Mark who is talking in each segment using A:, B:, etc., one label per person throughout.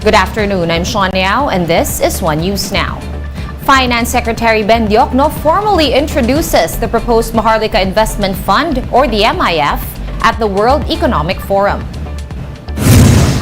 A: Good afternoon, I'm Sean Yao, and this is One News Now. Finance Secretary Ben Diokno formally introduces the proposed Maharlika Investment Fund, or the MIF, at the World Economic Forum.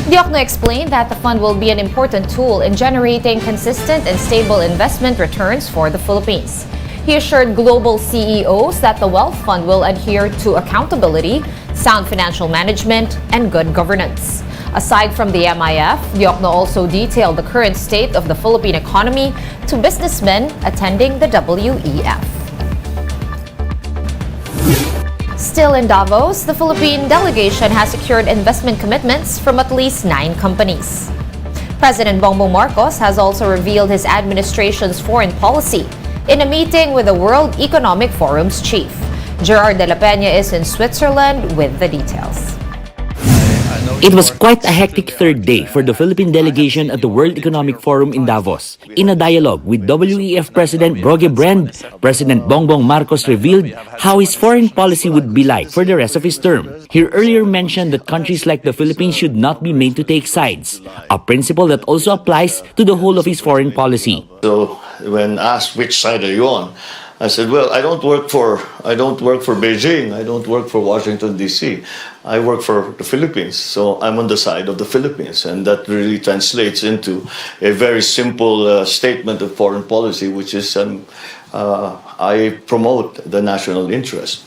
A: Diokno explained that the fund will be an important tool in generating consistent and stable investment returns for the Philippines. He assured global CEOs that the Wealth Fund will adhere to accountability, sound financial management, and good governance. Aside from the MIF, Diokno also detailed the current state of the Philippine economy to businessmen attending the WEF. Still in Davos, the Philippine delegation has secured investment commitments from at least 9 companies. President Bongbong Marcos has also revealed his administration's foreign policy in a meeting with the World Economic Forum's chief. Gerard de la Peña is in Switzerland with the details.
B: It was quite a hectic third day for the Philippine delegation at the World Economic Forum in Davos. In a dialogue with WEF President Broge Brend, President Bongbong Marcos revealed how his foreign policy would be like for the rest of his term. He earlier mentioned that countries like the Philippines should not be made to take sides, a principle that also applies to the whole of his foreign policy.
C: So when asked which side are you on, I said, well, I don't work for Beijing. I don't work for Washington, D.C. I work for the Philippines. So I'm on the side of the Philippines. And that really translates into a very simple statement of foreign policy, which is I promote the national interest.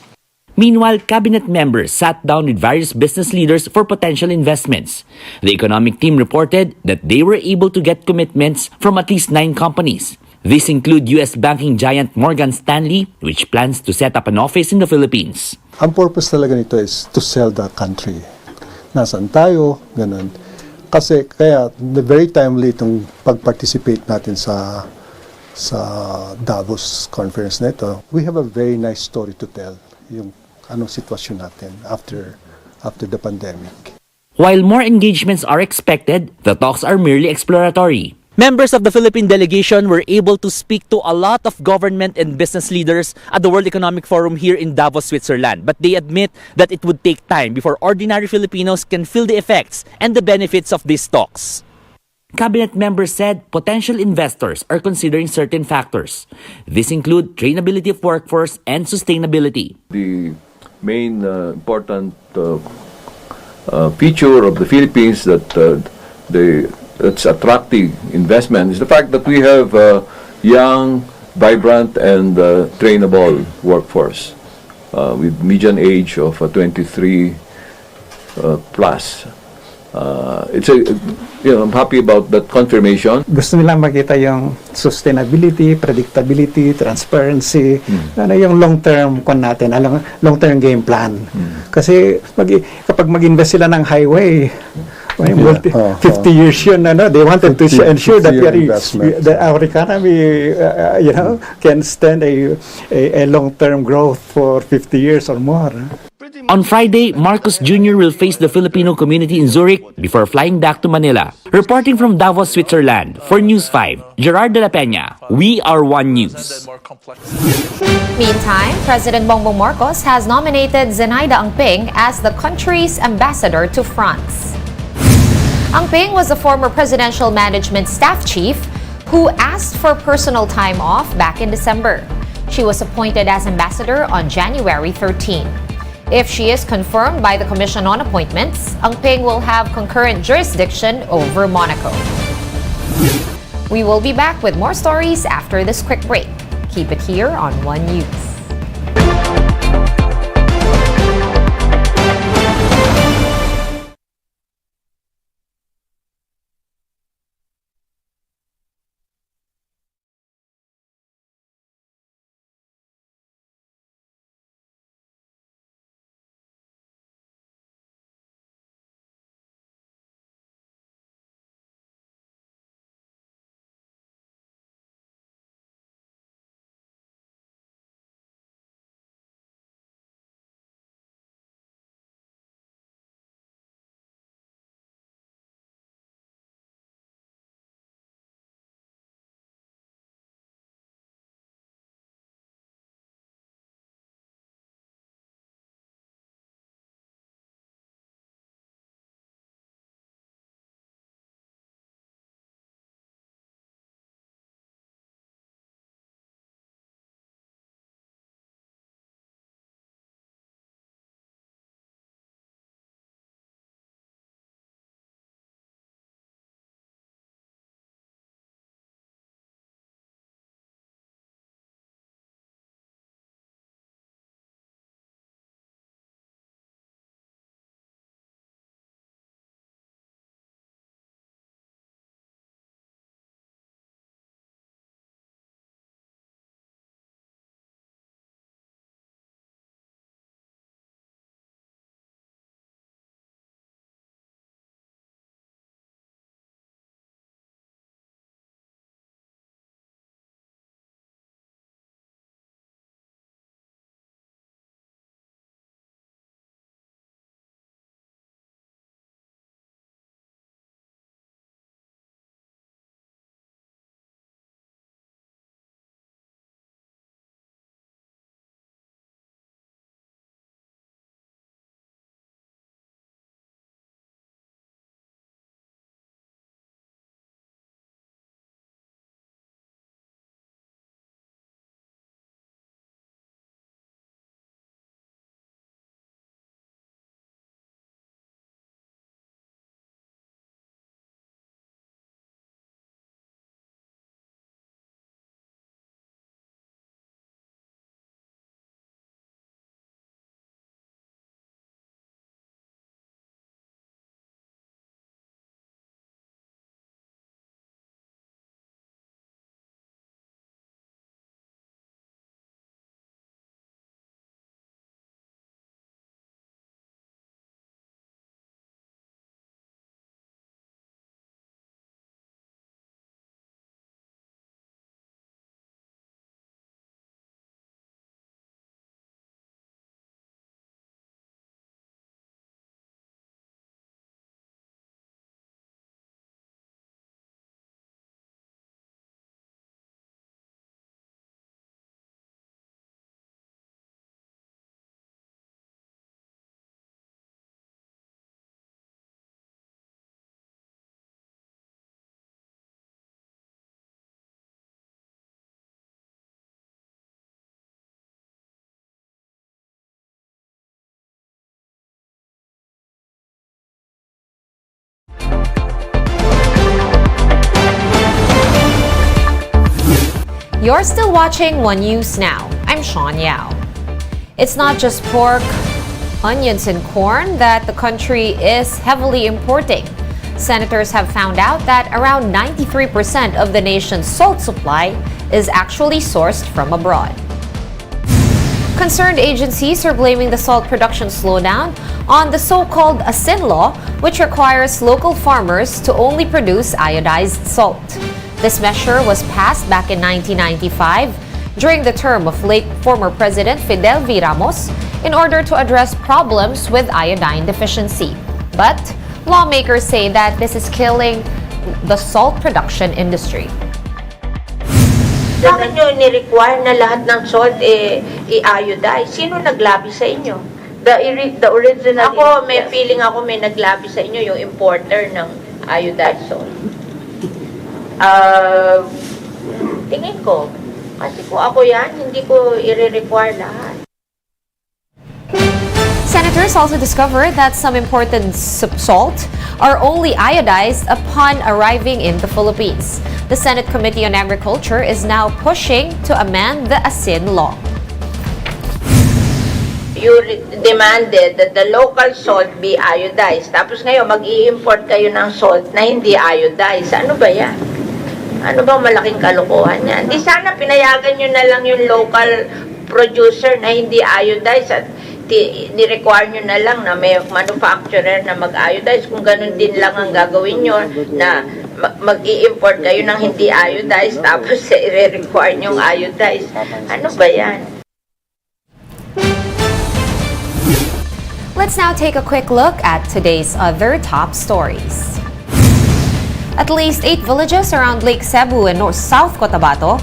B: Meanwhile, cabinet members sat down with various business leaders for potential investments. The economic team reported that they were able to get commitments from at least 9 companies. These include U.S. banking giant Morgan Stanley, which plans to set up an office in the Philippines.
D: Ang purpose talaga nito is to sell the country. Nasaan tayo, ganun. Kasi kaya very timely itong pag-participate natin sa Davos conference na ito. We have a very nice story to tell, yung anong sitwasyon natin after the pandemic.
B: While more engagements are expected, the talks are merely exploratory. Members of the Philippine delegation were able to speak to a lot of government and business leaders at the World Economic Forum here in Davos, Switzerland. But they admit that it would take time before ordinary Filipinos can feel the effects and the benefits of these talks. Cabinet members said potential investors are considering certain factors. These include trainability of workforce and sustainability.
E: The main important feature of the Philippines that's attracting investment is the fact that we have a young, vibrant, and trainable workforce with median age of 23 plus. I'm happy about that confirmation.
F: Gusto nilang makita yung sustainability, predictability, transparency, yung long-term natin, long-term game plan. Kasi kapag mag-invest sila ng highway, 50 years yun, they wanted to ensure that our economy can stand a long-term growth for 50 years or more.
B: On Friday, Marcos Jr. will face the Filipino community in Zurich before flying back to Manila. Reporting from Davos, Switzerland, for News 5, Gerard de la Peña, We Are One News.
A: Meantime, President Bongbong Marcos has nominated Zenaida Angping as the country's ambassador to France. Angping was a former presidential management staff chief who asked for personal time off back in December. She was appointed as ambassador on January 13. If she is confirmed by the Commission on Appointments, Angping will have concurrent jurisdiction over Monaco. We will be back with more stories after this quick break. Keep it here on One News. You're still watching One News Now. I'm Sean Yao. It's not just pork, onions, and corn that the country is heavily importing. Senators have found out that around 93% of the nation's salt supply is actually sourced from abroad. Concerned agencies are blaming the salt production slowdown on the so-called ASIN law, which requires local farmers to only produce iodized salt. This measure was passed back in 1995 during the term of late former President Fidel V. Ramos in order to address problems with iodine deficiency. But lawmakers say that this is killing the salt production industry.
G: Bakit nyo ni-require na lahat ng salt i-iodize? Sino naglabi sa inyo? The original... Ako, may feeling ako may naglabi sa inyo, yung importer ng iodized salt. Tingin ko, kasi kung ako yan, hindi ko i-require lahat.
A: Senators also discovered that some imported salt are only iodized upon arriving in the Philippines. The Senate Committee on Agriculture is now pushing to amend the ASIN law.
G: You demanded that the local salt be iodized. Tapos ngayon, mag-i-import kayo ng salt na hindi iodized. Ano ba yan? Ano bang malaking kalokohan yan? Di sana pinayagan nyo na lang yung local producer na hindi iodized at ni-require nyo na lang na may manufacturer na mag-iodize. Kung ganun din lang ang gagawin nyo na mag-i-import kayo ng hindi iodized tapos i-require nyo yung iodized. Ano ba yan?
A: Let's now take a quick look at today's other top stories. At least 8 villages around Lake Cebu in South Cotabato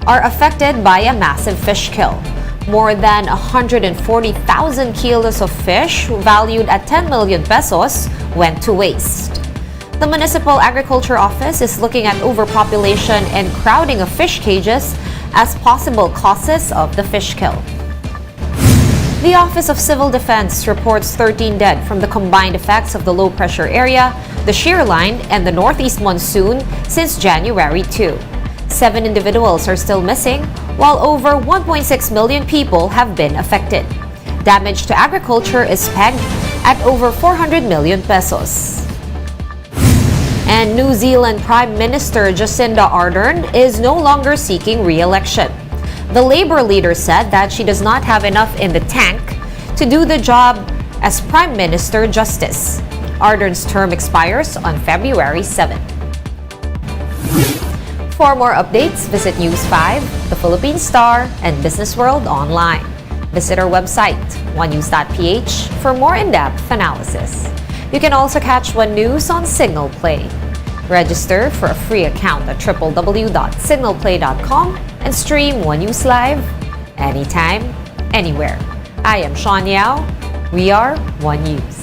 A: are affected by a massive fish kill. More than 140,000 kilos of fish, valued at 10 million pesos, went to waste. The Municipal Agriculture Office is looking at overpopulation and crowding of fish cages as possible causes of the fish kill. The Office of Civil Defense reports 13 dead from the combined effects of the low-pressure area, the shear line, and the northeast monsoon since January 2. 7 individuals are still missing, while over 1.6 million people have been affected. Damage to agriculture is pegged at over 400 million pesos. And New Zealand Prime Minister Jacinda Ardern is no longer seeking re-election. The Labour leader said that she does not have enough in the tank to do the job as Prime Minister Justice. Ardern's term expires on February 7. For more updates, visit News 5, The Philippine Star, and Business World online. Visit our website, onenews.ph, for more in-depth analysis. You can also catch One News on Signal Play. Register for a free account at www.signalplay.com and stream One News live anytime, anywhere. I am Sean Yao. We are One News.